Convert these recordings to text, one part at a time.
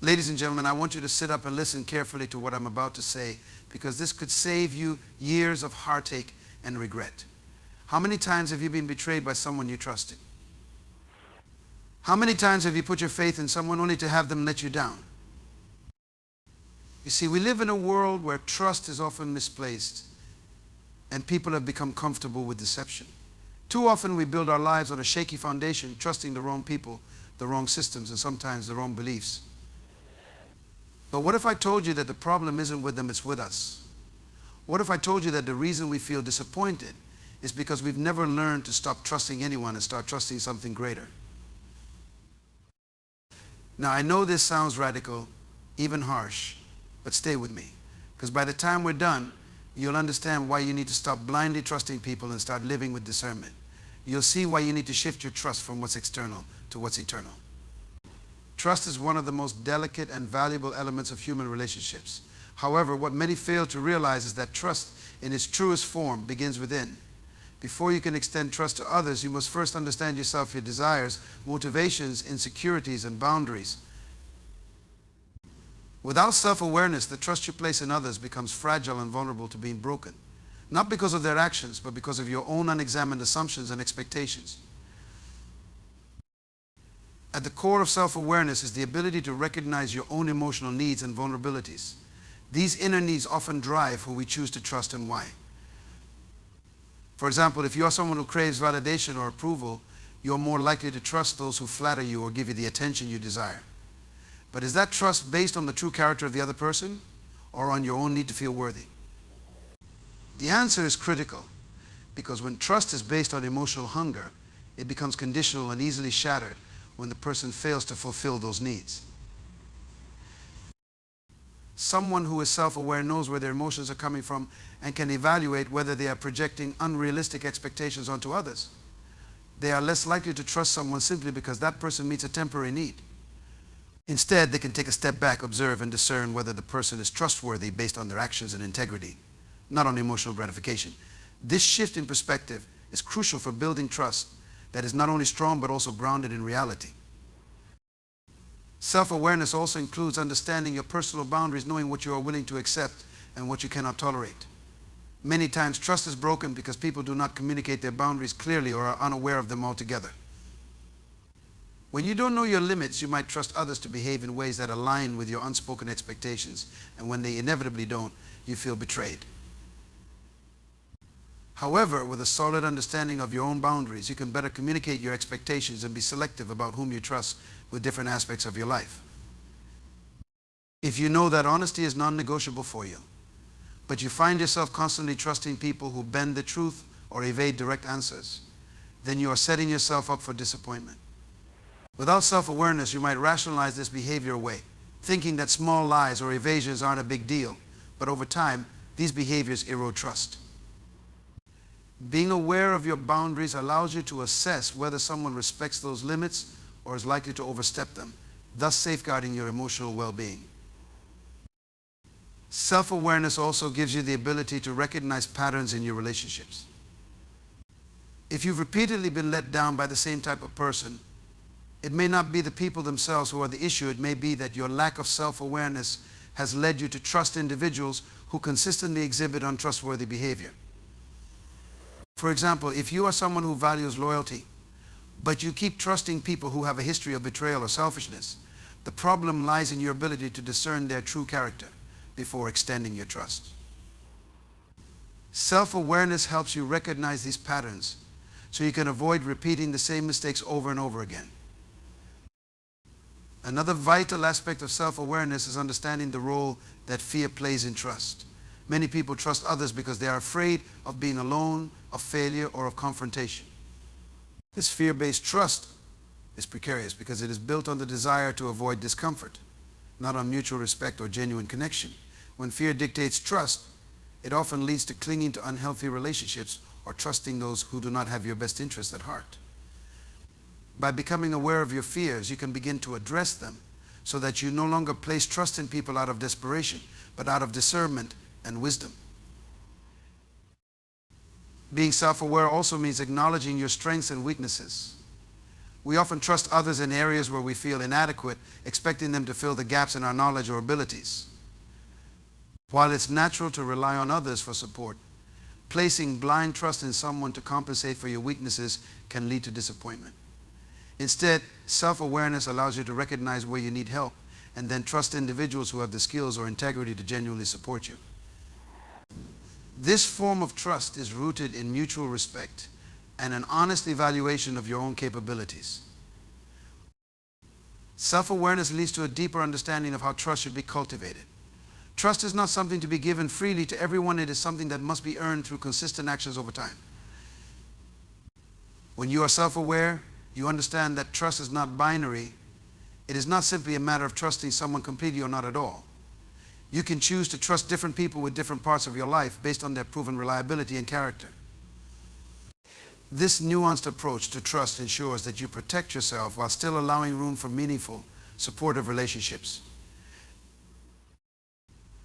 Ladies and gentlemen, I want you to sit up and listen carefully to what I'm about to say, because this could save you years of heartache and regret. How many times have you been betrayed by someone you trusted? How many times have you put your faith in someone only to have them let you down? You see, we live in a world where trust is often misplaced and people have become comfortable with deception. Too often we build our lives on a shaky foundation, trusting the wrong people, the wrong systems, and sometimes the wrong beliefs. But what if I told you that the problem isn't with them, it's with us? What if I told you that the reason we feel disappointed is because we've never learned to stop trusting anyone and start trusting something greater? Now, I know this sounds radical, even harsh, but stay with me, because by the time we're done, you'll understand why you need to stop blindly trusting people and start living with discernment. You'll see why you need to shift your trust from what's external to what's eternal. Trust is one of the most delicate and valuable elements of human relationships. However, what many fail to realize is that trust in its truest form begins within. Before you can extend trust to others, you must first understand yourself, your desires, motivations, insecurities, and boundaries. Without self-awareness, the trust you place in others becomes fragile and vulnerable to being broken. Not because of their actions, but because of your own unexamined assumptions and expectations. At the core of self-awareness is the ability to recognize your own emotional needs and vulnerabilities. These inner needs often drive who we choose to trust and why. For example, if you are someone who craves validation or approval, you're more likely to trust those who flatter you or give you the attention you desire. But is that trust based on the true character of the other person or on your own need to feel worthy? The answer is critical, because when trust is based on emotional hunger, it becomes conditional and easily shattered when the person fails to fulfill those needs. Someone who is self-aware knows where their emotions are coming from and can evaluate whether they are projecting unrealistic expectations onto others. They are less likely to trust someone simply because that person meets a temporary need. Instead, they can take a step back, observe, and discern whether the person is trustworthy based on their actions and integrity, not on emotional gratification. This shift in perspective is crucial for building trust that is not only strong but also grounded in reality. Self-awareness also includes understanding your personal boundaries, knowing what you are willing to accept and what you cannot tolerate. Many times trust is broken because people do not communicate their boundaries clearly or are unaware of them altogether. When you don't know your limits, you might trust others to behave in ways that align with your unspoken expectations, and when they inevitably don't, you feel betrayed. However, with a solid understanding of your own boundaries, you can better communicate your expectations and be selective about whom you trust with different aspects of your life. If you know that honesty is non-negotiable for you, but you find yourself constantly trusting people who bend the truth or evade direct answers, then you are setting yourself up for disappointment. Without self-awareness, you might rationalize this behavior away, thinking that small lies or evasions aren't a big deal, but over time, these behaviors erode trust. Being aware of your boundaries allows you to assess whether someone respects those limits or is likely to overstep them, thus safeguarding your emotional well-being. Self-awareness also gives you the ability to recognize patterns in your relationships. If you've repeatedly been let down by the same type of person, it may not be the people themselves who are the issue. It may be that your lack of self-awareness has led you to trust individuals who consistently exhibit untrustworthy behavior. For example, if you are someone who values loyalty, but you keep trusting people who have a history of betrayal or selfishness, the problem lies in your ability to discern their true character before extending your trust. Self-awareness helps you recognize these patterns so you can avoid repeating the same mistakes over and over again. Another vital aspect of self-awareness is understanding the role that fear plays in trust. Many people trust others because they are afraid of being alone, of failure, or of confrontation. This fear-based trust is precarious because it is built on the desire to avoid discomfort, not on mutual respect or genuine connection. When fear dictates trust, it often leads to clinging to unhealthy relationships or trusting those who do not have your best interests at heart. By becoming aware of your fears, you can begin to address them so that you no longer place trust in people out of desperation, but out of discernment and wisdom. Being self-aware also means acknowledging your strengths and weaknesses. We often trust others in areas where we feel inadequate, expecting them to fill the gaps in our knowledge or abilities. While it's natural to rely on others for support, placing blind trust in someone to compensate for your weaknesses can lead to disappointment. Instead, self-awareness allows you to recognize where you need help and then trust individuals who have the skills or integrity to genuinely support you. This form of trust is rooted in mutual respect and an honest evaluation of your own capabilities. Self-awareness leads to a deeper understanding of how trust should be cultivated. Trust is not something to be given freely to everyone. It is something that must be earned through consistent actions over time. When you are self-aware, you understand that trust is not binary. It is not simply a matter of trusting someone completely or not at all. You can choose to trust different people with different parts of your life based on their proven reliability and character. This nuanced approach to trust ensures that you protect yourself while still allowing room for meaningful, supportive relationships.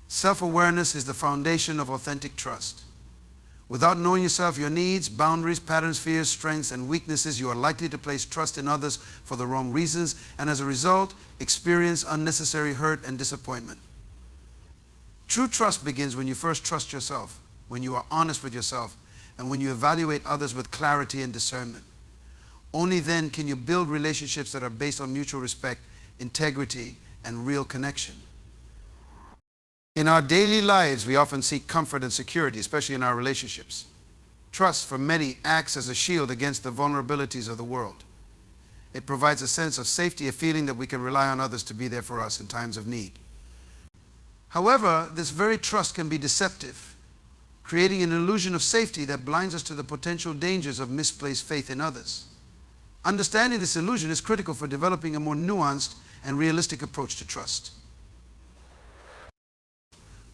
Self-awareness is the foundation of authentic trust. Without knowing yourself, your needs, boundaries, patterns, fears, strengths, and weaknesses, you are likely to place trust in others for the wrong reasons, and as a result, experience unnecessary hurt and disappointment. True trust begins when you first trust yourself, when you are honest with yourself, and when you evaluate others with clarity and discernment. Only then can you build relationships that are based on mutual respect, integrity, and real connection. In our daily lives, we often seek comfort and security, especially in our relationships. Trust, for many, acts as a shield against the vulnerabilities of the world. It provides a sense of safety, a feeling that we can rely on others to be there for us in times of need. However, this very trust can be deceptive, creating an illusion of safety that blinds us to the potential dangers of misplaced faith in others. Understanding this illusion is critical for developing a more nuanced and realistic approach to trust.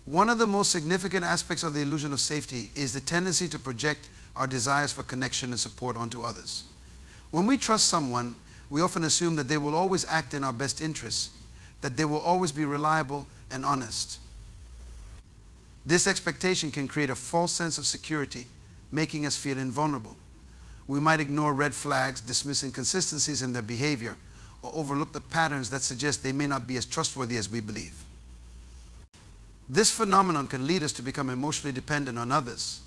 One of the most significant aspects of the illusion of safety is the tendency to project our desires for connection and support onto others. When we trust someone, we often assume that they will always act in our best interests, that they will always be reliable and honest. This expectation can create a false sense of security, making us feel invulnerable. We might ignore red flags, dismiss inconsistencies in their behavior, or overlook the patterns that suggest they may not be as trustworthy as we believe. This phenomenon can lead us to become emotionally dependent on others,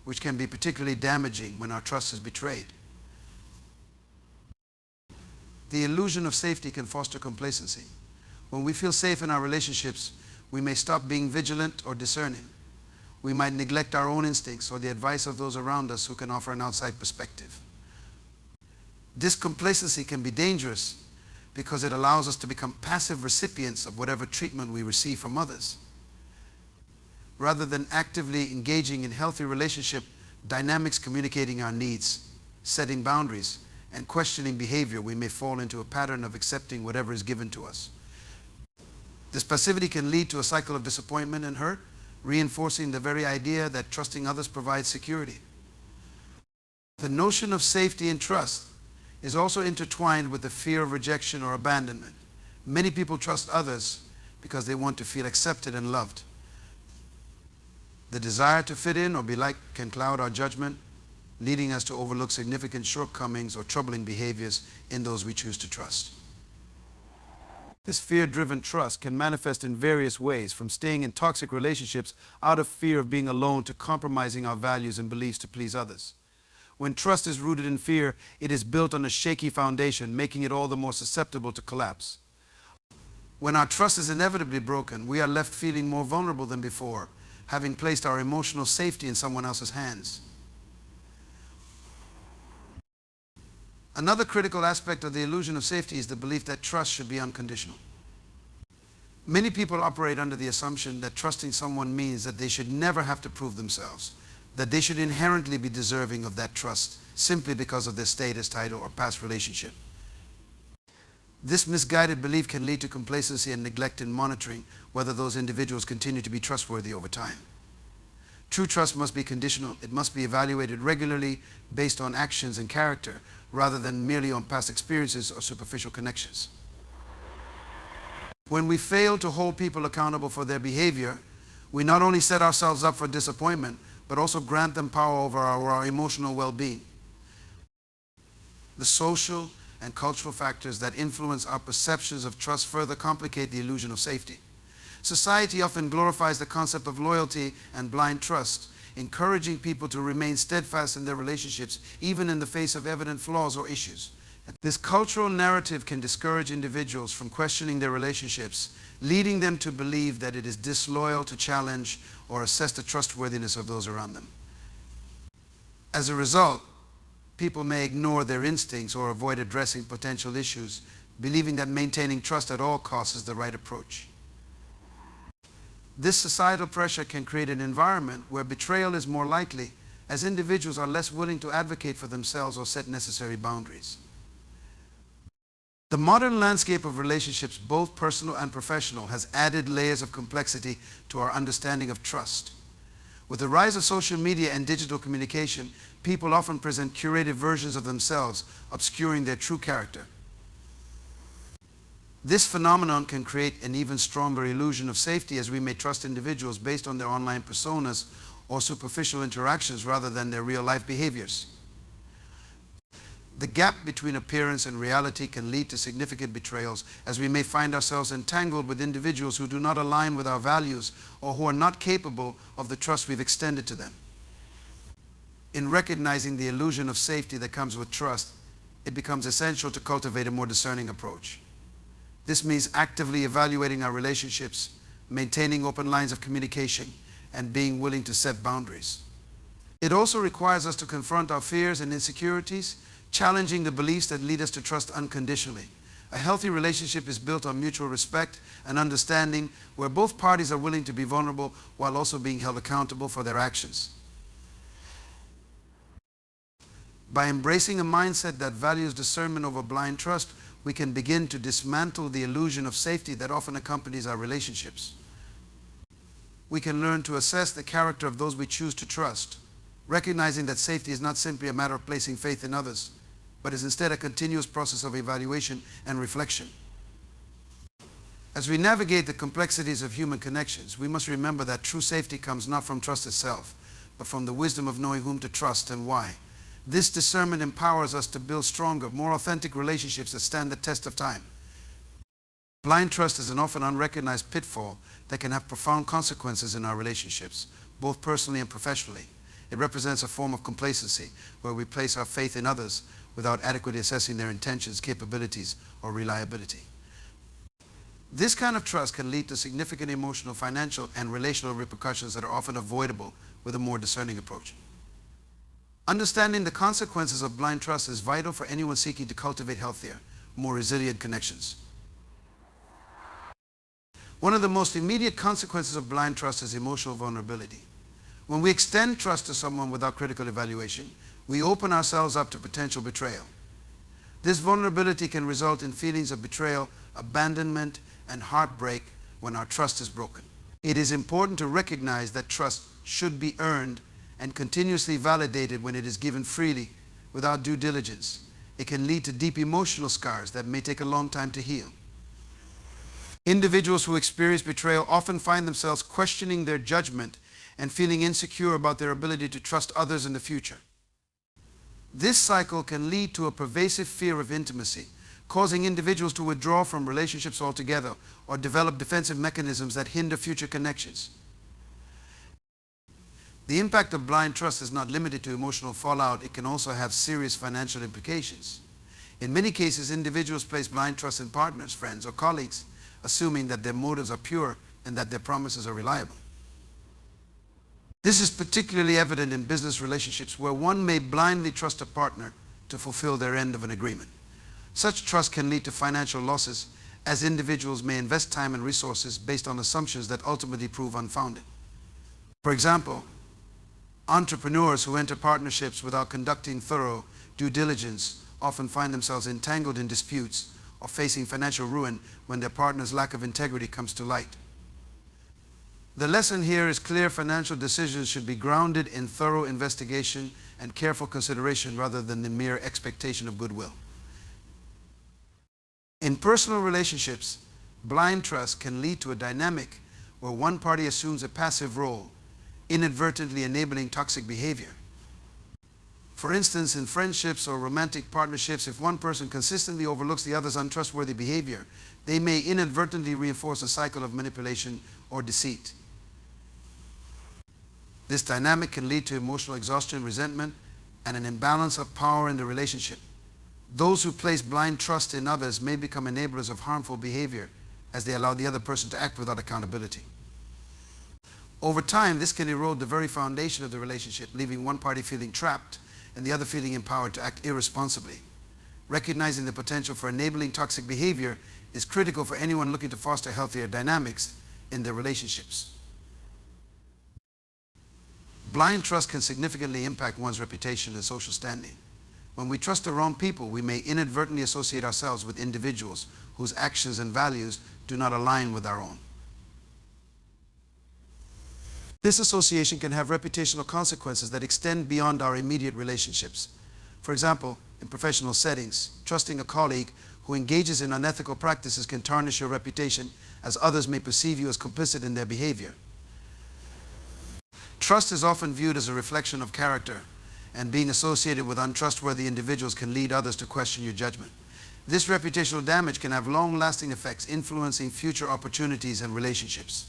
which can be particularly damaging when our trust is betrayed. The illusion of safety can foster complacency. When we feel safe in our relationships, we may stop being vigilant or discerning. We might neglect our own instincts or the advice of those around us who can offer an outside perspective. This complacency can be dangerous because it allows us to become passive recipients of whatever treatment we receive from others. Rather than actively engaging in healthy relationship dynamics, communicating our needs, setting boundaries, and questioning behavior, we may fall into a pattern of accepting whatever is given to us. This passivity can lead to a cycle of disappointment and hurt, reinforcing the very idea that trusting others provides security. The notion of safety and trust is also intertwined with the fear of rejection or abandonment. Many people trust others because they want to feel accepted and loved. The desire to fit in or be liked can cloud our judgment, leading us to overlook significant shortcomings or troubling behaviors in those we choose to trust. This fear-driven trust can manifest in various ways, from staying in toxic relationships out of fear of being alone to compromising our values and beliefs to please others. When trust is rooted in fear, it is built on a shaky foundation, making it all the more susceptible to collapse. When our trust is inevitably broken, we are left feeling more vulnerable than before, having placed our emotional safety in someone else's hands. Another critical aspect of the illusion of safety is the belief that trust should be unconditional. Many people operate under the assumption that trusting someone means that they should never have to prove themselves, that they should inherently be deserving of that trust simply because of their status, title, or past relationship. This misguided belief can lead to complacency and neglect in monitoring whether those individuals continue to be trustworthy over time. True trust must be conditional. It must be evaluated regularly based on actions and character rather than merely on past experiences or superficial connections. When we fail to hold people accountable for their behavior, we not only set ourselves up for disappointment, but also grant them power over our emotional well-being. The social and cultural factors that influence our perceptions of trust further complicate the illusion of safety. Society often glorifies the concept of loyalty and blind trust, encouraging people to remain steadfast in their relationships even in the face of evident flaws or issues. This cultural narrative can discourage individuals from questioning their relationships, leading them to believe that it is disloyal to challenge or assess the trustworthiness of those around them. As a result, people may ignore their instincts or avoid addressing potential issues, believing that maintaining trust at all costs is the right approach. This societal pressure can create an environment where betrayal is more likely, as individuals are less willing to advocate for themselves or set necessary boundaries. The modern landscape of relationships, both personal and professional, has added layers of complexity to our understanding of trust. With the rise of social media and digital communication, people often present curated versions of themselves, obscuring their true character. This phenomenon can create an even stronger illusion of safety, as we may trust individuals based on their online personas or superficial interactions rather than their real-life behaviors. The gap between appearance and reality can lead to significant betrayals, as we may find ourselves entangled with individuals who do not align with our values or who are not capable of the trust we've extended to them. In recognizing the illusion of safety that comes with trust, it becomes essential to cultivate a more discerning approach. This means actively evaluating our relationships, maintaining open lines of communication, and being willing to set boundaries. It also requires us to confront our fears and insecurities, challenging the beliefs that lead us to trust unconditionally. A healthy relationship is built on mutual respect and understanding, where both parties are willing to be vulnerable while also being held accountable for their actions. By embracing a mindset that values discernment over blind trust, we can begin to dismantle the illusion of safety that often accompanies our relationships. We can learn to assess the character of those we choose to trust, recognizing that safety is not simply a matter of placing faith in others, but is instead a continuous process of evaluation and reflection. As we navigate the complexities of human connections, we must remember that true safety comes not from trust itself, but from the wisdom of knowing whom to trust and why. This discernment empowers us to build stronger, more authentic relationships that stand the test of time. Blind trust is an often unrecognized pitfall that can have profound consequences in our relationships, both personally and professionally. It represents a form of complacency, where we place our faith in others without adequately assessing their intentions, capabilities, or reliability. This kind of trust can lead to significant emotional, financial, and relational repercussions that are often avoidable with a more discerning approach. Understanding the consequences of blind trust is vital for anyone seeking to cultivate healthier, more resilient connections. One of the most immediate consequences of blind trust is emotional vulnerability. When we extend trust to someone without critical evaluation, we open ourselves up to potential betrayal. This vulnerability can result in feelings of betrayal, abandonment, and heartbreak when our trust is broken. It is important to recognize that trust should be earned and continuously validated when it is given freely without due diligence. It can lead to deep emotional scars that may take a long time to heal. Individuals who experience betrayal often find themselves questioning their judgment and feeling insecure about their ability to trust others in the future. This cycle can lead to a pervasive fear of intimacy, causing individuals to withdraw from relationships altogether or develop defensive mechanisms that hinder future connections. The impact of blind trust is not limited to emotional fallout. It can also have serious financial implications. In many cases, individuals place blind trust in partners, friends, or colleagues, assuming that their motives are pure and that their promises are reliable. This is particularly evident in business relationships, where one may blindly trust a partner to fulfill their end of an agreement. Such trust can lead to financial losses, as individuals may invest time and resources based on assumptions that ultimately prove unfounded. For example, entrepreneurs who enter partnerships without conducting thorough due diligence often find themselves entangled in disputes or facing financial ruin when their partner's lack of integrity comes to light. The lesson here is clear: financial decisions should be grounded in thorough investigation and careful consideration rather than the mere expectation of goodwill. In personal relationships, blind trust can lead to a dynamic where one party assumes a passive role, inadvertently enabling toxic behavior. For instance, in friendships or romantic partnerships, if one person consistently overlooks the other's untrustworthy behavior, they may inadvertently reinforce a cycle of manipulation or deceit. This dynamic can lead to emotional exhaustion, resentment, and an imbalance of power in the relationship. Those who place blind trust in others may become enablers of harmful behavior as they allow the other person to act without accountability. Over time, this can erode the very foundation of the relationship, leaving one party feeling trapped and the other feeling empowered to act irresponsibly. Recognizing the potential for enabling toxic behavior is critical for anyone looking to foster healthier dynamics in their relationships. Blind trust can significantly impact one's reputation and social standing. When we trust the wrong people, we may inadvertently associate ourselves with individuals whose actions and values do not align with our own. This association can have reputational consequences that extend beyond our immediate relationships. For example, in professional settings, trusting a colleague who engages in unethical practices can tarnish your reputation, as others may perceive you as complicit in their behavior. Trust is often viewed as a reflection of character, and being associated with untrustworthy individuals can lead others to question your judgment. This reputational damage can have long-lasting effects, influencing future opportunities and relationships.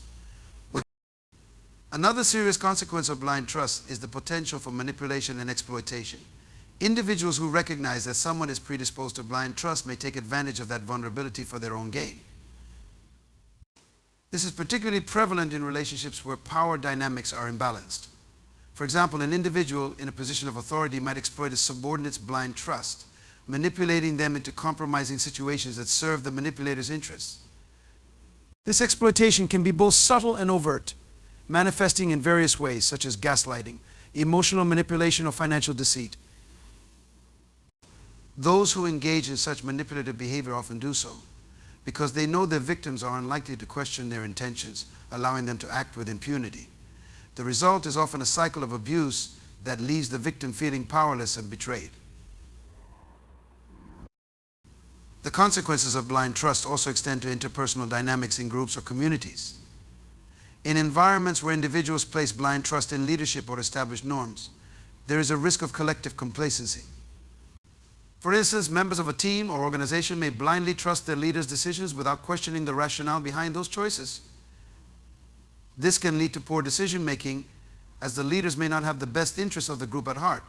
Another serious consequence of blind trust is the potential for manipulation and exploitation. Individuals who recognize that someone is predisposed to blind trust may take advantage of that vulnerability for their own gain. This is particularly prevalent in relationships where power dynamics are imbalanced. For example, an individual in a position of authority might exploit a subordinate's blind trust, manipulating them into compromising situations that serve the manipulator's interests. This exploitation can be both subtle and overt, manifesting in various ways, such as gaslighting, emotional manipulation, or financial deceit. Those who engage in such manipulative behavior often do so because they know their victims are unlikely to question their intentions, allowing them to act with impunity. The result is often a cycle of abuse that leaves the victim feeling powerless and betrayed. The consequences of blind trust also extend to interpersonal dynamics in groups or communities. In environments where individuals place blind trust in leadership or established norms, there is a risk of collective complacency. For instance, members of a team or organization may blindly trust their leaders' decisions without questioning the rationale behind those choices. This can lead to poor decision-making, as the leaders may not have the best interests of the group at heart.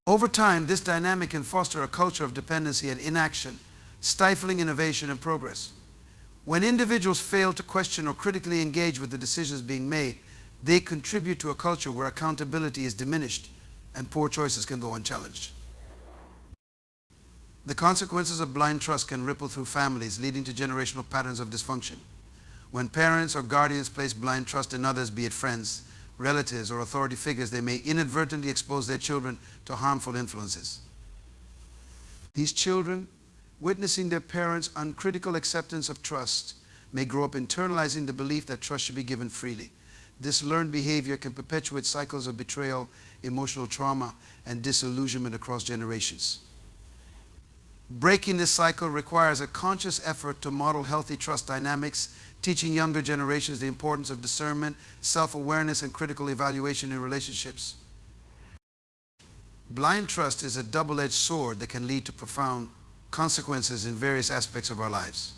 Over time, this dynamic can foster a culture of dependency and inaction, stifling innovation and progress. When individuals fail to question or critically engage with the decisions being made, they contribute to a culture where accountability is diminished and poor choices can go unchallenged. The consequences of blind trust can ripple through families, leading to generational patterns of dysfunction. When parents or guardians place blind trust in others, be it friends, relatives, or authority figures, they may inadvertently expose their children to harmful influences. These children, witnessing their parents' uncritical acceptance of trust, may grow up internalizing the belief that trust should be given freely. This learned behavior can perpetuate cycles of betrayal, emotional trauma, and disillusionment across generations. Breaking this cycle requires a conscious effort to model healthy trust dynamics, teaching younger generations the importance of discernment, self-awareness, and critical evaluation in relationships. Blind trust is a double-edged sword that can lead to profound consequences in various aspects of our lives.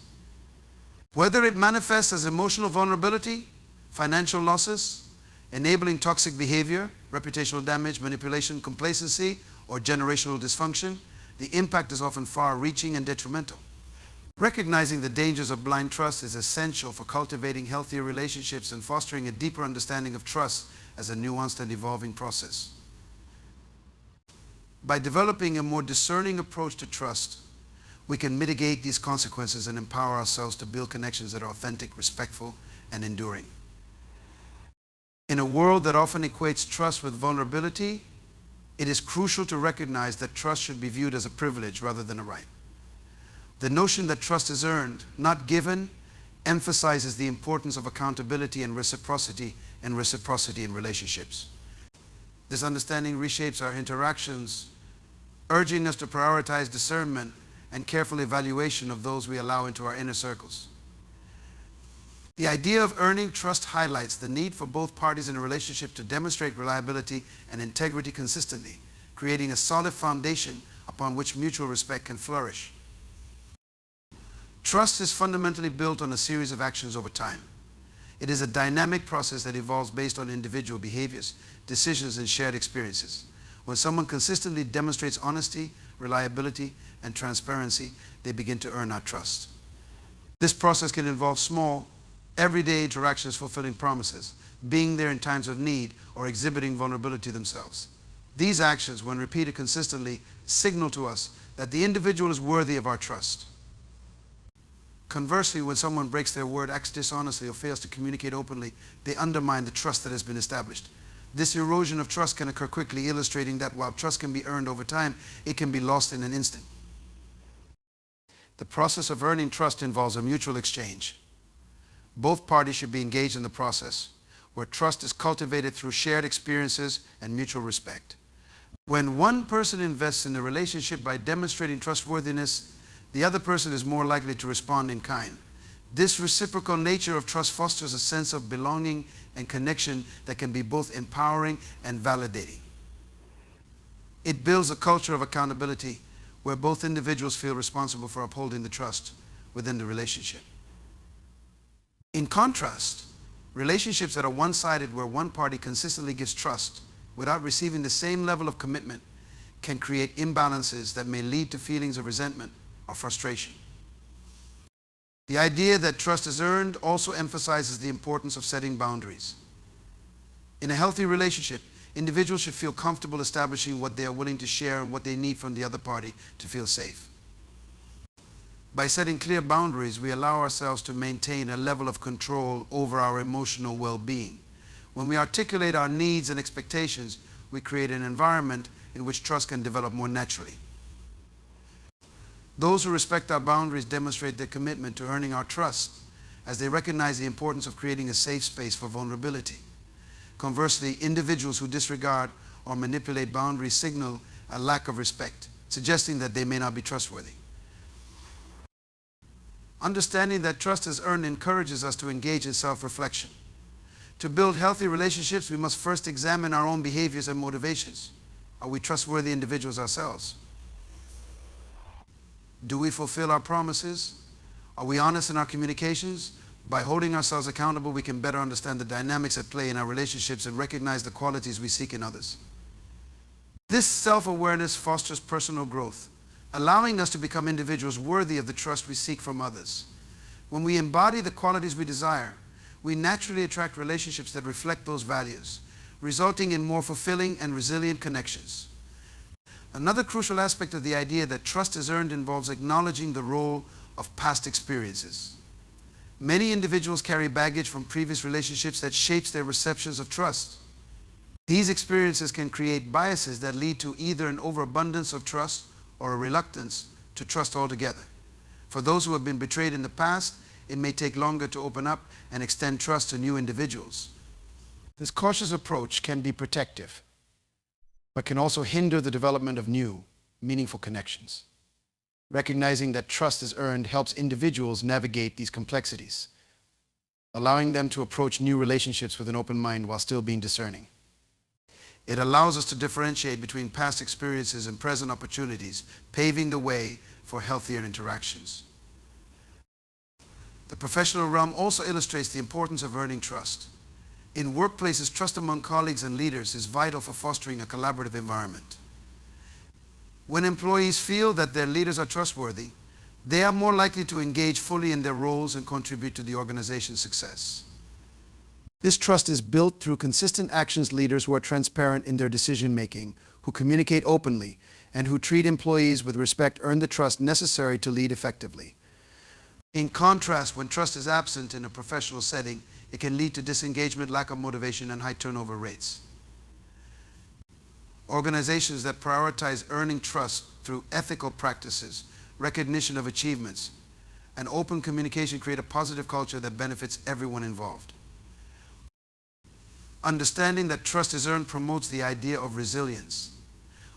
Whether it manifests as emotional vulnerability, financial losses, enabling toxic behavior, reputational damage, manipulation, complacency, or generational dysfunction, the impact is often far-reaching and detrimental. Recognizing the dangers of blind trust is essential for cultivating healthier relationships and fostering a deeper understanding of trust as a nuanced and evolving process. By developing a more discerning approach to trust, we can mitigate these consequences and empower ourselves to build connections that are authentic, respectful, and enduring. In a world that often equates trust with vulnerability, it is crucial to recognize that trust should be viewed as a privilege rather than a right. The notion that trust is earned, not given, emphasizes the importance of accountability and reciprocity in relationships. This understanding reshapes our interactions, urging us to prioritize discernment and careful evaluation of those we allow into our inner circles. The idea of earning trust highlights the need for both parties in a relationship to demonstrate reliability and integrity consistently, creating a solid foundation upon which mutual respect can flourish. Trust is fundamentally built on a series of actions over time. It is a dynamic process that evolves based on individual behaviors, decisions, and shared experiences. When someone consistently demonstrates honesty, reliability, and transparency, they begin to earn our trust. This process can involve small, everyday interactions fulfilling promises, being there in times of need, or exhibiting vulnerability themselves. These actions, when repeated consistently, signal to us that the individual is worthy of our trust. Conversely, when someone breaks their word, acts dishonestly, or fails to communicate openly, they undermine the trust that has been established. This erosion of trust can occur quickly, illustrating that while trust can be earned over time, it can be lost in an instant. The process of earning trust involves a mutual exchange. Both parties should be engaged in the process, where trust is cultivated through shared experiences and mutual respect. When one person invests in the relationship by demonstrating trustworthiness, the other person is more likely to respond in kind. This reciprocal nature of trust fosters a sense of belonging and connection that can be both empowering and validating. It builds a culture of accountability where both individuals feel responsible for upholding the trust within the relationship. In contrast, relationships that are one-sided, where one party consistently gives trust without receiving the same level of commitment, can create imbalances that may lead to feelings of resentment or frustration. The idea that trust is earned also emphasizes the importance of setting boundaries. In a healthy relationship, individuals should feel comfortable establishing what they are willing to share and what they need from the other party to feel safe. By setting clear boundaries, we allow ourselves to maintain a level of control over our emotional well-being. When we articulate our needs and expectations, we create an environment in which trust can develop more naturally. Those who respect our boundaries demonstrate their commitment to earning our trust, as they recognize the importance of creating a safe space for vulnerability. Conversely, individuals who disregard or manipulate boundaries signal a lack of respect, suggesting that they may not be trustworthy. Understanding that trust is earned encourages us to engage in self-reflection. To build healthy relationships, we must first examine our own behaviors and motivations. Are we trustworthy individuals ourselves? Do we fulfill our promises? Are we honest in our communications? By holding ourselves accountable, we can better understand the dynamics at play in our relationships and recognize the qualities we seek in others. This self-awareness fosters personal growth, allowing us to become individuals worthy of the trust we seek from others. When we embody the qualities we desire, we naturally attract relationships that reflect those values, resulting in more fulfilling and resilient connections. Another crucial aspect of the idea that trust is earned involves acknowledging the role of past experiences. Many individuals carry baggage from previous relationships that shapes their receptions of trust. These experiences can create biases that lead to either an overabundance of trust or a reluctance to trust altogether. For those who have been betrayed in the past, it may take longer to open up and extend trust to new individuals. This cautious approach can be protective, but can also hinder the development of new, meaningful connections. Recognizing that trust is earned helps individuals navigate these complexities, allowing them to approach new relationships with an open mind while still being discerning. It allows us to differentiate between past experiences and present opportunities, paving the way for healthier interactions. The professional realm also illustrates the importance of earning trust. In workplaces, trust among colleagues and leaders is vital for fostering a collaborative environment. When employees feel that their leaders are trustworthy, they are more likely to engage fully in their roles and contribute to the organization's success. This trust is built through consistent actions. Leaders who are transparent in their decision-making, who communicate openly, and who treat employees with respect earn the trust necessary to lead effectively. In contrast, when trust is absent in a professional setting, it can lead to disengagement, lack of motivation, and high turnover rates. Organizations that prioritize earning trust through ethical practices, recognition of achievements, and open communication create a positive culture that benefits everyone involved. Understanding that trust is earned promotes the idea of resilience.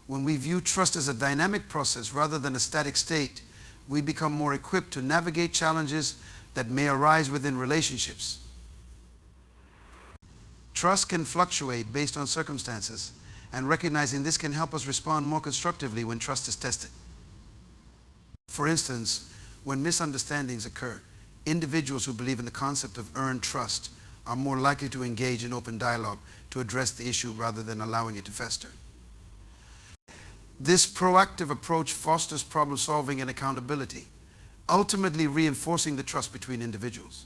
When we view trust as a dynamic process rather than a static state, we become more equipped to navigate challenges, that may arise within relationships. Trust can fluctuate based on circumstances, and recognizing this can help us respond more constructively when trust is tested. For instance, when misunderstandings occur, individuals who believe in the concept of earned trust are more likely to engage in open dialogue to address the issue rather than allowing it to fester. This proactive approach fosters problem solving and accountability, ultimately reinforcing the trust between individuals.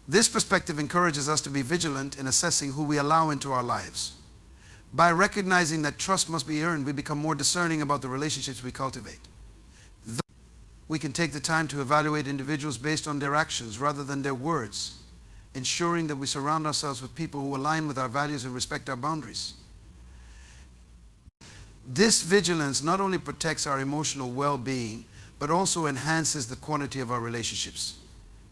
This perspective encourages us to be vigilant in assessing who we allow into our lives. By recognizing that trust must be earned, we become more discerning about the relationships we cultivate. We can take the time to evaluate individuals based on their actions rather than their words, ensuring that we surround ourselves with people who align with our values and respect our boundaries. This vigilance not only protects our emotional well-being, but also enhances the quality of our relationships.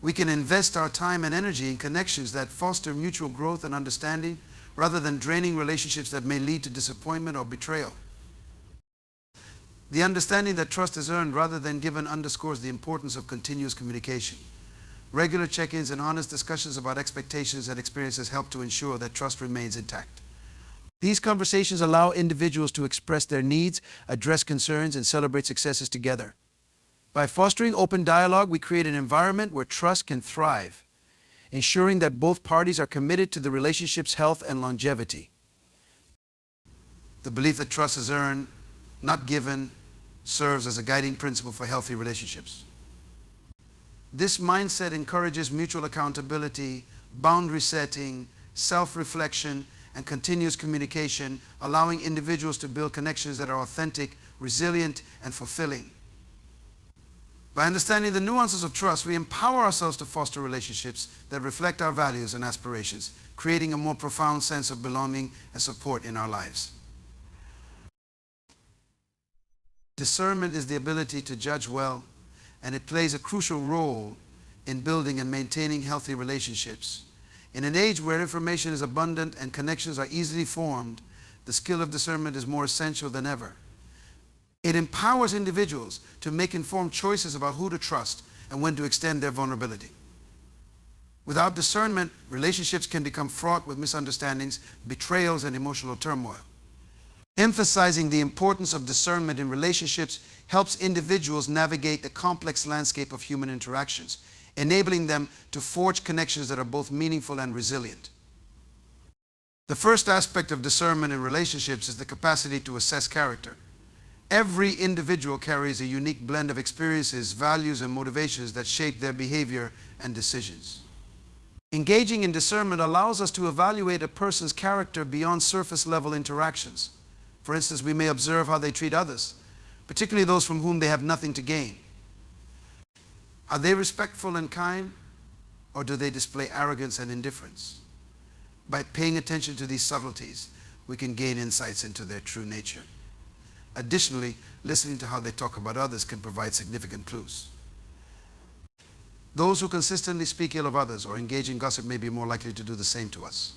We can invest our time and energy in connections that foster mutual growth and understanding, rather than draining relationships that may lead to disappointment or betrayal. The understanding that trust is earned rather than given underscores the importance of continuous communication. Regular check-ins and honest discussions about expectations and experiences help to ensure that trust remains intact. These conversations allow individuals to express their needs, address concerns, and celebrate successes together. By fostering open dialogue, we create an environment where trust can thrive, ensuring that both parties are committed to the relationship's health and longevity. The belief that trust is earned, not given, serves as a guiding principle for healthy relationships. This mindset encourages mutual accountability, boundary setting, self-reflection, and continuous communication, allowing individuals to build connections that are authentic, resilient, and fulfilling. By understanding the nuances of trust, we empower ourselves to foster relationships that reflect our values and aspirations, creating a more profound sense of belonging and support in our lives. Discernment is the ability to judge well, and it plays a crucial role in building and maintaining healthy relationships. In an age where information is abundant and connections are easily formed, the skill of discernment is more essential than ever. It empowers individuals to make informed choices about who to trust and when to extend their vulnerability. Without discernment, relationships can become fraught with misunderstandings, betrayals, and emotional turmoil. Emphasizing the importance of discernment in relationships helps individuals navigate the complex landscape of human interactions, enabling them to forge connections that are both meaningful and resilient. The first aspect of discernment in relationships is the capacity to assess character. Every individual carries a unique blend of experiences, values, and motivations that shape their behavior and decisions. Engaging in discernment allows us to evaluate a person's character beyond surface-level interactions. For instance, we may observe how they treat others, particularly those from whom they have nothing to gain. Are they respectful and kind, or do they display arrogance and indifference? By paying attention to these subtleties, we can gain insights into their true nature. Additionally, listening to how they talk about others can provide significant clues. Those who consistently speak ill of others or engage in gossip may be more likely to do the same to us.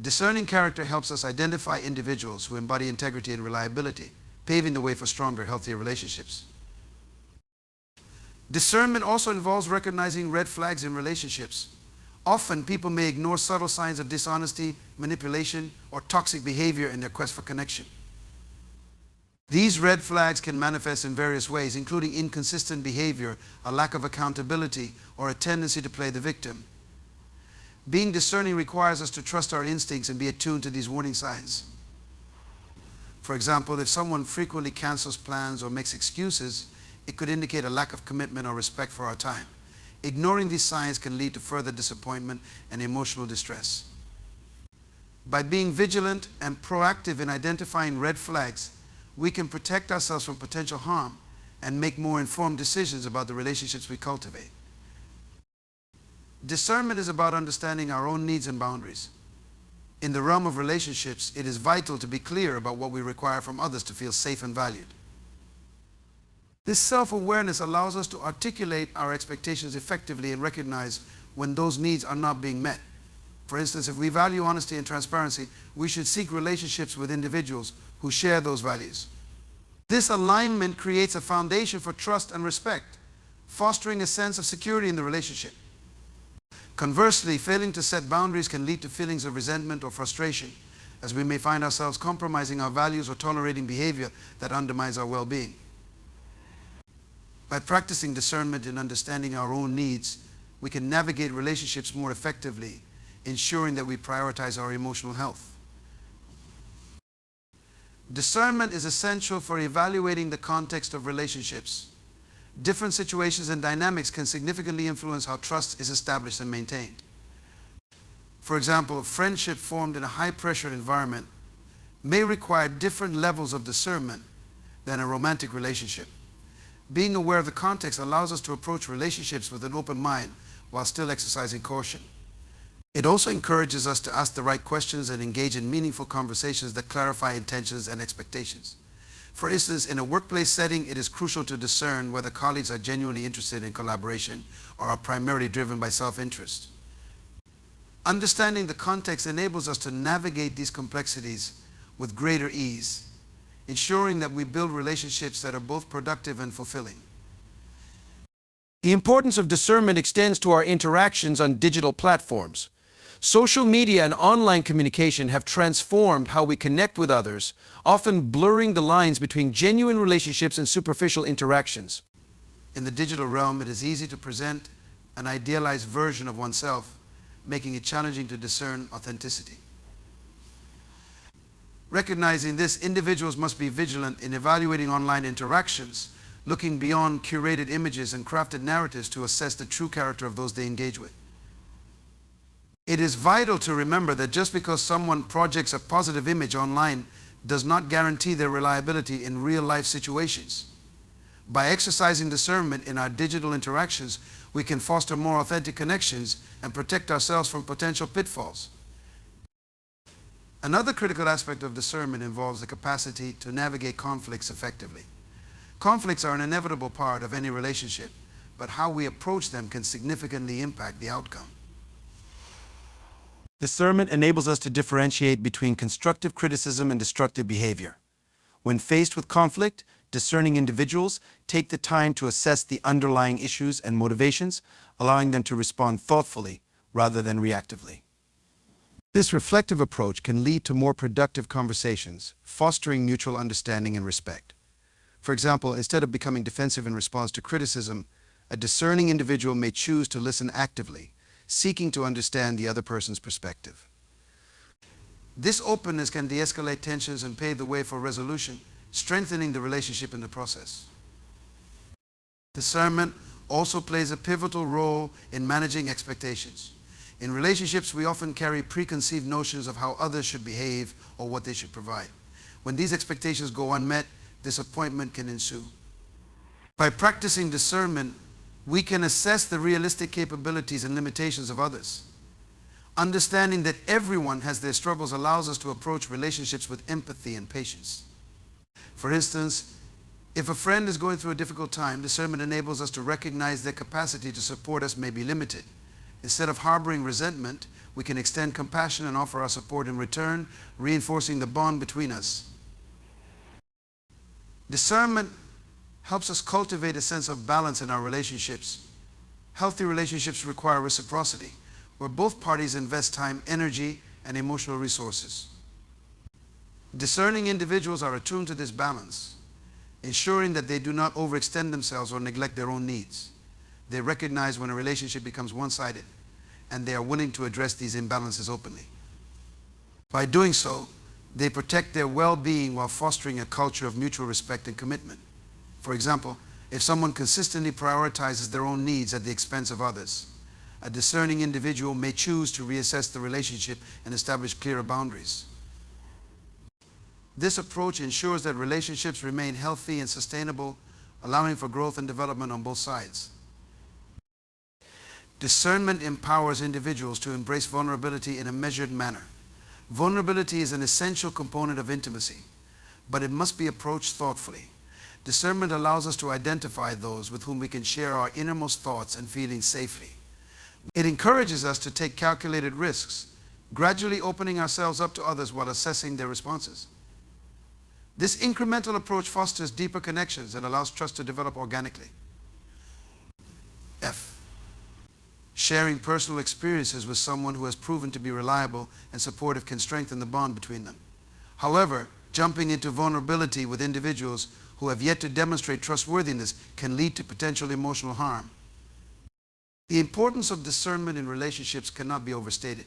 Discerning character helps us identify individuals who embody integrity and reliability, paving the way for stronger, healthier relationships. Discernment also involves recognizing red flags in relationships. Often, people may ignore subtle signs of dishonesty, manipulation, or toxic behavior in their quest for connection. These red flags can manifest in various ways, including inconsistent behavior, a lack of accountability, or a tendency to play the victim. Being discerning requires us to trust our instincts and be attuned to these warning signs. For example, if someone frequently cancels plans or makes excuses, it could indicate a lack of commitment or respect for our time. Ignoring these signs can lead to further disappointment and emotional distress. By being vigilant and proactive in identifying red flags, we can protect ourselves from potential harm and make more informed decisions about the relationships we cultivate. Discernment is about understanding our own needs and boundaries. In the realm of relationships, it is vital to be clear about what we require from others to feel safe and valued. This self-awareness allows us to articulate our expectations effectively and recognize when those needs are not being met. For instance, if we value honesty and transparency, we should seek relationships with individuals who share those values. This alignment creates a foundation for trust and respect, fostering a sense of security in the relationship. Conversely, failing to set boundaries can lead to feelings of resentment or frustration, as we may find ourselves compromising our values or tolerating behavior that undermines our well-being. By practicing discernment and understanding our own needs, we can navigate relationships more effectively, ensuring that we prioritize our emotional health. Discernment is essential for evaluating the context of relationships. Different situations and dynamics can significantly influence how trust is established and maintained. For example, a friendship formed in a high-pressure environment may require different levels of discernment than a romantic relationship. Being aware of the context allows us to approach relationships with an open mind while still exercising caution. It also encourages us to ask the right questions and engage in meaningful conversations that clarify intentions and expectations. For instance, in a workplace setting, it is crucial to discern whether colleagues are genuinely interested in collaboration or are primarily driven by self-interest. Understanding the context enables us to navigate these complexities with greater ease, ensuring that we build relationships that are both productive and fulfilling. The importance of discernment extends to our interactions on digital platforms. Social media and online communication have transformed how we connect with others, often blurring the lines between genuine relationships and superficial interactions. In the digital realm, it is easy to present an idealized version of oneself, making it challenging to discern authenticity. Recognizing this, individuals must be vigilant in evaluating online interactions, looking beyond curated images and crafted narratives to assess the true character of those they engage with. It is vital to remember that just because someone projects a positive image online does not guarantee their reliability in real-life situations. By exercising discernment in our digital interactions, we can foster more authentic connections and protect ourselves from potential pitfalls. Another critical aspect of discernment involves the capacity to navigate conflicts effectively. Conflicts are an inevitable part of any relationship, but how we approach them can significantly impact the outcome. Discernment enables us to differentiate between constructive criticism and destructive behavior. When faced with conflict, discerning individuals take the time to assess the underlying issues and motivations, allowing them to respond thoughtfully rather than reactively. This reflective approach can lead to more productive conversations, fostering mutual understanding and respect. For example, instead of becoming defensive in response to criticism, a discerning individual may choose to listen actively, seeking to understand the other person's perspective. This openness can de-escalate tensions and pave the way for resolution, strengthening the relationship in the process. Discernment also plays a pivotal role in managing expectations. In relationships, we often carry preconceived notions of how others should behave or what they should provide. When these expectations go unmet, disappointment can ensue. By practicing discernment, we can assess the realistic capabilities and limitations of others. Understanding that everyone has their struggles allows us to approach relationships with empathy and patience. For instance, if a friend is going through a difficult time, discernment enables us to recognize their capacity to support us may be limited. Instead of harboring resentment, we can extend compassion and offer our support in return, reinforcing the bond between us. Discernment helps us cultivate a sense of balance in our relationships. Healthy relationships require reciprocity, where both parties invest time, energy, and emotional resources. Discerning individuals are attuned to this balance, ensuring that they do not overextend themselves or neglect their own needs. They recognize when a relationship becomes one-sided, and they are willing to address these imbalances openly. By doing so, they protect their well-being while fostering a culture of mutual respect and commitment. For example, if someone consistently prioritizes their own needs at the expense of others, a discerning individual may choose to reassess the relationship and establish clearer boundaries. This approach ensures that relationships remain healthy and sustainable, allowing for growth and development on both sides. Discernment empowers individuals to embrace vulnerability in a measured manner. Vulnerability is an essential component of intimacy, but it must be approached thoughtfully. Discernment allows us to identify those with whom we can share our innermost thoughts and feelings safely. It encourages us to take calculated risks, gradually opening ourselves up to others while assessing their responses. This incremental approach fosters deeper connections and allows trust to develop organically. Sharing personal experiences with someone who has proven to be reliable and supportive can strengthen the bond between them. However, jumping into vulnerability with individuals who have yet to demonstrate trustworthiness can lead to potential emotional harm. The importance of discernment in relationships cannot be overstated.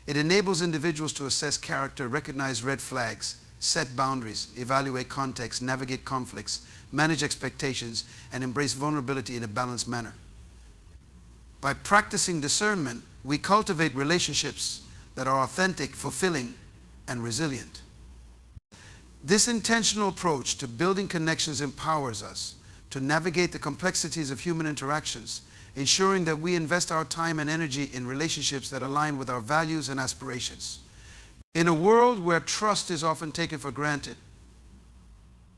It enables individuals to assess character, recognize red flags, set boundaries, evaluate context, navigate conflicts, manage expectations, and embrace vulnerability in a balanced manner. By practicing discernment, we cultivate relationships that are authentic, fulfilling, and resilient. This intentional approach to building connections empowers us to navigate the complexities of human interactions, ensuring that we invest our time and energy in relationships that align with our values and aspirations. In a world where trust is often taken for granted,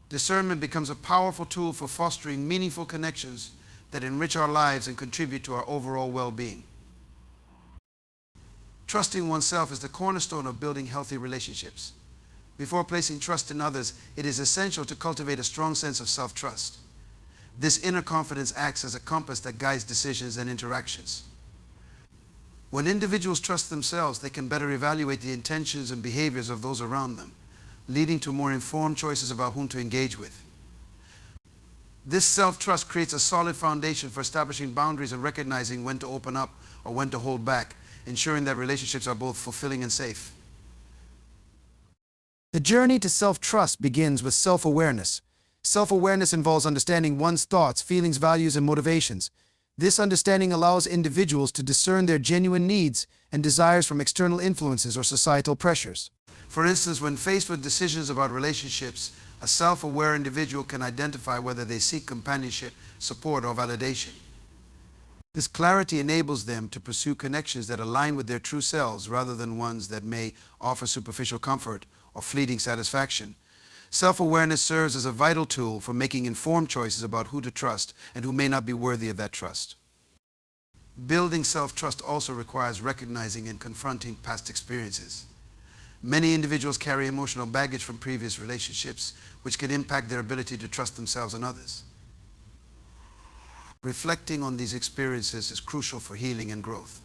discernment becomes a powerful tool for fostering meaningful connections that enrich our lives and contribute to our overall well-being. Trusting oneself is the cornerstone of building healthy relationships. Before placing trust in others, it is essential to cultivate a strong sense of self-trust. This inner confidence acts as a compass that guides decisions and interactions. When individuals trust themselves, they can better evaluate the intentions and behaviors of those around them, leading to more informed choices about whom to engage with. This self-trust creates a solid foundation for establishing boundaries and recognizing when to open up or when to hold back, ensuring that relationships are both fulfilling and safe. The journey to self-trust begins with self-awareness. Self-awareness involves understanding one's thoughts, feelings, values, and motivations. This understanding allows individuals to discern their genuine needs and desires from external influences or societal pressures. For instance, when faced with decisions about relationships, a self-aware individual can identify whether they seek companionship, support, or validation. This clarity enables them to pursue connections that align with their true selves rather than ones that may offer superficial comfort or fleeting satisfaction. Self-awareness serves as a vital tool for making informed choices about who to trust and who may not be worthy of that trust. Building self-trust also requires recognizing and confronting past experiences. Many individuals carry emotional baggage from previous relationships, which can impact their ability to trust themselves and others. Reflecting on these experiences is crucial for healing and growth.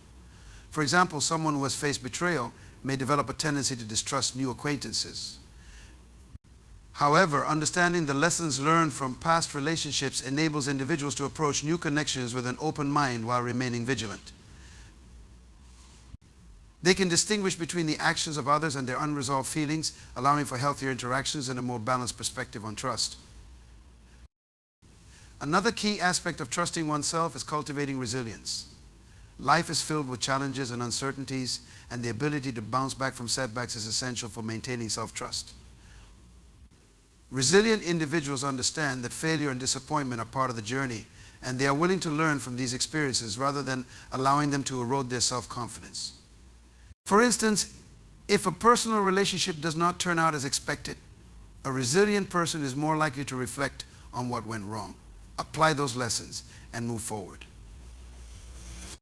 For example, someone who has faced betrayal may develop a tendency to distrust new acquaintances. However, understanding the lessons learned from past relationships enables individuals to approach new connections with an open mind while remaining vigilant. They can distinguish between the actions of others and their unresolved feelings, allowing for healthier interactions and a more balanced perspective on trust. Another key aspect of trusting oneself is cultivating resilience. Life is filled with challenges and uncertainties, and the ability to bounce back from setbacks is essential for maintaining self-trust. Resilient individuals understand that failure and disappointment are part of the journey, and they are willing to learn from these experiences rather than allowing them to erode their self-confidence. For instance, if a personal relationship does not turn out as expected, a resilient person is more likely to reflect on what went wrong, apply those lessons, and move forward.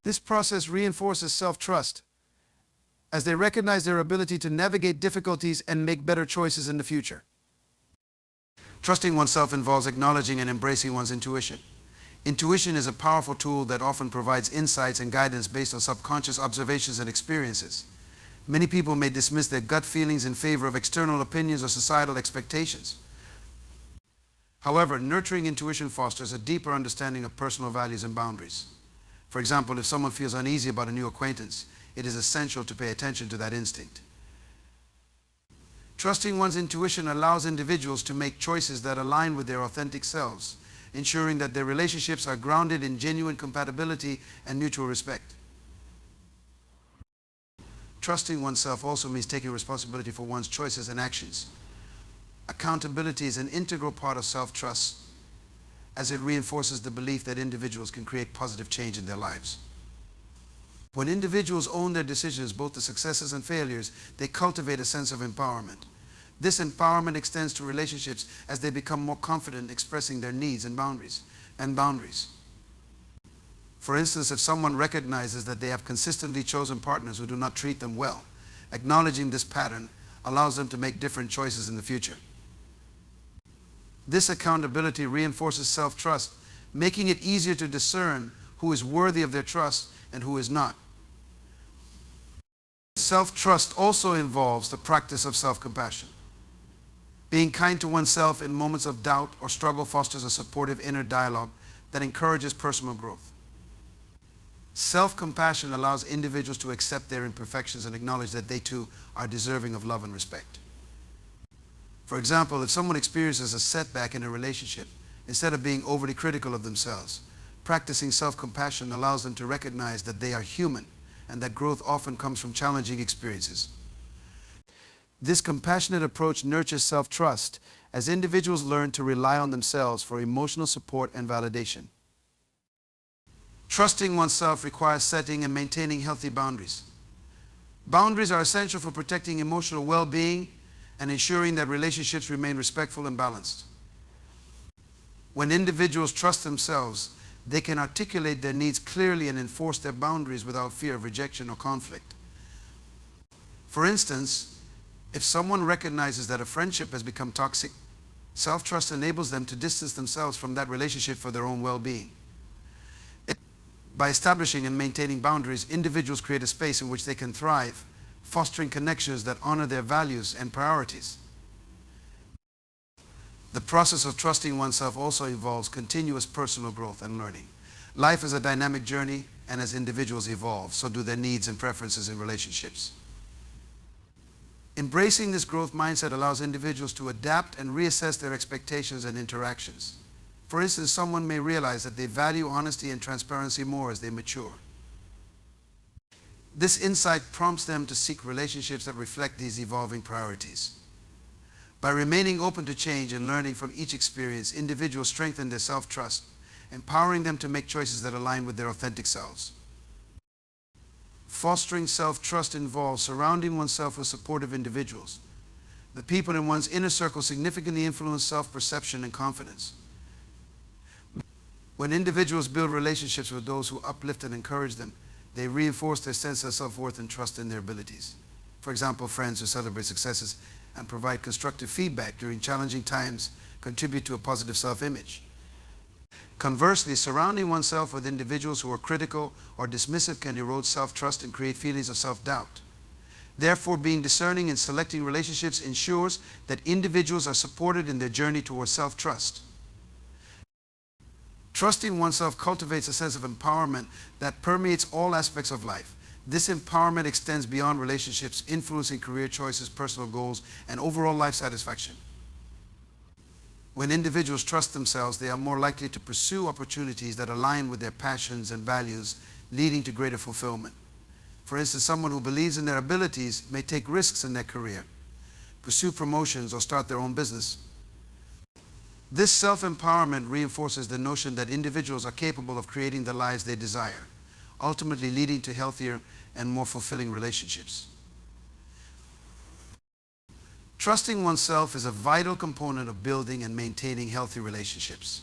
This process reinforces self-trust as they recognize their ability to navigate difficulties and make better choices in the future. Trusting oneself involves acknowledging and embracing one's intuition. Intuition is a powerful tool that often provides insights and guidance based on subconscious observations and experiences. Many people may dismiss their gut feelings in favor of external opinions or societal expectations. However, nurturing intuition fosters a deeper understanding of personal values and boundaries. For example, if someone feels uneasy about a new acquaintance, it is essential to pay attention to that instinct. Trusting one's intuition allows individuals to make choices that align with their authentic selves, ensuring that their relationships are grounded in genuine compatibility and mutual respect. Trusting oneself also means taking responsibility for one's choices and actions. Accountability is an integral part of self-trust, as it reinforces the belief that individuals can create positive change in their lives. When individuals own their decisions, both the successes and failures, they cultivate a sense of empowerment. This empowerment extends to relationships as they become more confident in expressing their needs and boundaries. For instance, if someone recognizes that they have consistently chosen partners who do not treat them well, acknowledging this pattern allows them to make different choices in the future. This accountability reinforces self-trust, making it easier to discern who is worthy of their trust and who is not. Self-trust also involves the practice of self-compassion. Being kind to oneself in moments of doubt or struggle fosters a supportive inner dialogue that encourages personal growth. Self-compassion allows individuals to accept their imperfections and acknowledge that they too are deserving of love and respect. For example, if someone experiences a setback in a relationship, instead of being overly critical of themselves, practicing self-compassion allows them to recognize that they are human and that growth often comes from challenging experiences. This compassionate approach nurtures self-trust as individuals learn to rely on themselves for emotional support and validation. Trusting oneself requires setting and maintaining healthy boundaries. Boundaries are essential for protecting emotional well-being and ensuring that relationships remain respectful and balanced. When individuals trust themselves, they can articulate their needs clearly and enforce their boundaries without fear of rejection or conflict. For instance, if someone recognizes that a friendship has become toxic, self-trust enables them to distance themselves from that relationship for their own well-being. By establishing and maintaining boundaries, individuals create a space in which they can thrive, fostering connections that honor their values and priorities. The process of trusting oneself also involves continuous personal growth and learning. Life is a dynamic journey, and as individuals evolve, so do their needs and preferences in relationships. Embracing this growth mindset allows individuals to adapt and reassess their expectations and interactions. For instance, someone may realize that they value honesty and transparency more as they mature. This insight prompts them to seek relationships that reflect these evolving priorities. By remaining open to change and learning from each experience, individuals strengthen their self-trust, empowering them to make choices that align with their authentic selves. Fostering self-trust involves surrounding oneself with supportive individuals. The people in one's inner circle significantly influence self-perception and confidence. When individuals build relationships with those who uplift and encourage them, they reinforce their sense of self-worth and trust in their abilities. For example, friends who celebrate successes and provide constructive feedback during challenging times contribute to a positive self-image. Conversely, surrounding oneself with individuals who are critical or dismissive can erode self-trust and create feelings of self-doubt. Therefore, being discerning in selecting relationships ensures that individuals are supported in their journey towards self-trust. Trusting oneself cultivates a sense of empowerment that permeates all aspects of life. This empowerment extends beyond relationships, influencing career choices, personal goals, and overall life satisfaction. When individuals trust themselves, they are more likely to pursue opportunities that align with their passions and values, leading to greater fulfillment. For instance, someone who believes in their abilities may take risks in their career, pursue promotions, or start their own business. This self-empowerment reinforces the notion that individuals are capable of creating the lives they desire, ultimately leading to healthier and more fulfilling relationships. Trusting oneself is a vital component of building and maintaining healthy relationships.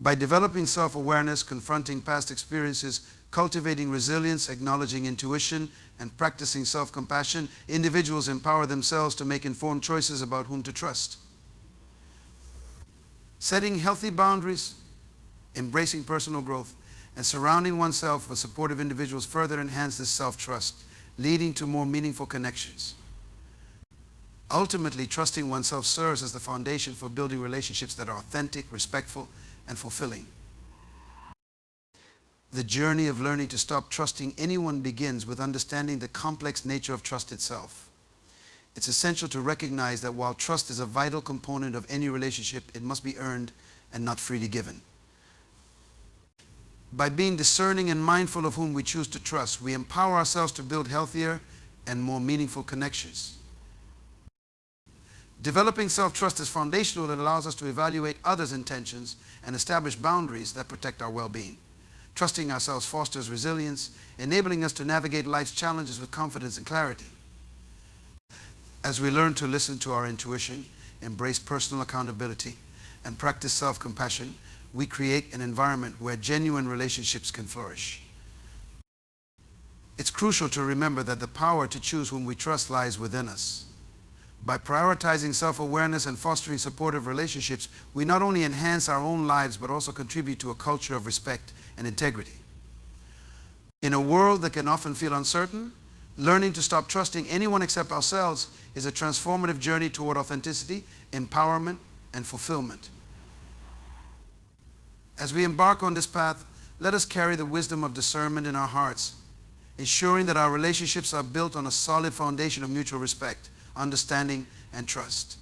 By developing self-awareness, confronting past experiences, cultivating resilience, acknowledging intuition, and practicing self-compassion, individuals empower themselves to make informed choices about whom to trust. Setting healthy boundaries, embracing personal growth, and surrounding oneself with supportive individuals further enhance this self-trust, leading to more meaningful connections. Ultimately, trusting oneself serves as the foundation for building relationships that are authentic, respectful, and fulfilling. The journey of learning to stop trusting anyone begins with understanding the complex nature of trust itself. It's essential to recognize that while trust is a vital component of any relationship, it must be earned and not freely given. By being discerning and mindful of whom we choose to trust, we empower ourselves to build healthier and more meaningful connections. Developing self-trust is foundational and allows us to evaluate others' intentions and establish boundaries that protect our well-being. Trusting ourselves fosters resilience, enabling us to navigate life's challenges with confidence and clarity. As we learn to listen to our intuition, embrace personal accountability, and practice self-compassion, we create an environment where genuine relationships can flourish. It's crucial to remember that the power to choose whom we trust lies within us. By prioritizing self-awareness and fostering supportive relationships, we not only enhance our own lives but also contribute to a culture of respect and integrity. In a world that can often feel uncertain, learning to stop trusting anyone except ourselves is a transformative journey toward authenticity, empowerment, and fulfillment. As we embark on this path, let us carry the wisdom of discernment in our hearts, ensuring that our relationships are built on a solid foundation of mutual respect, understanding, and trust.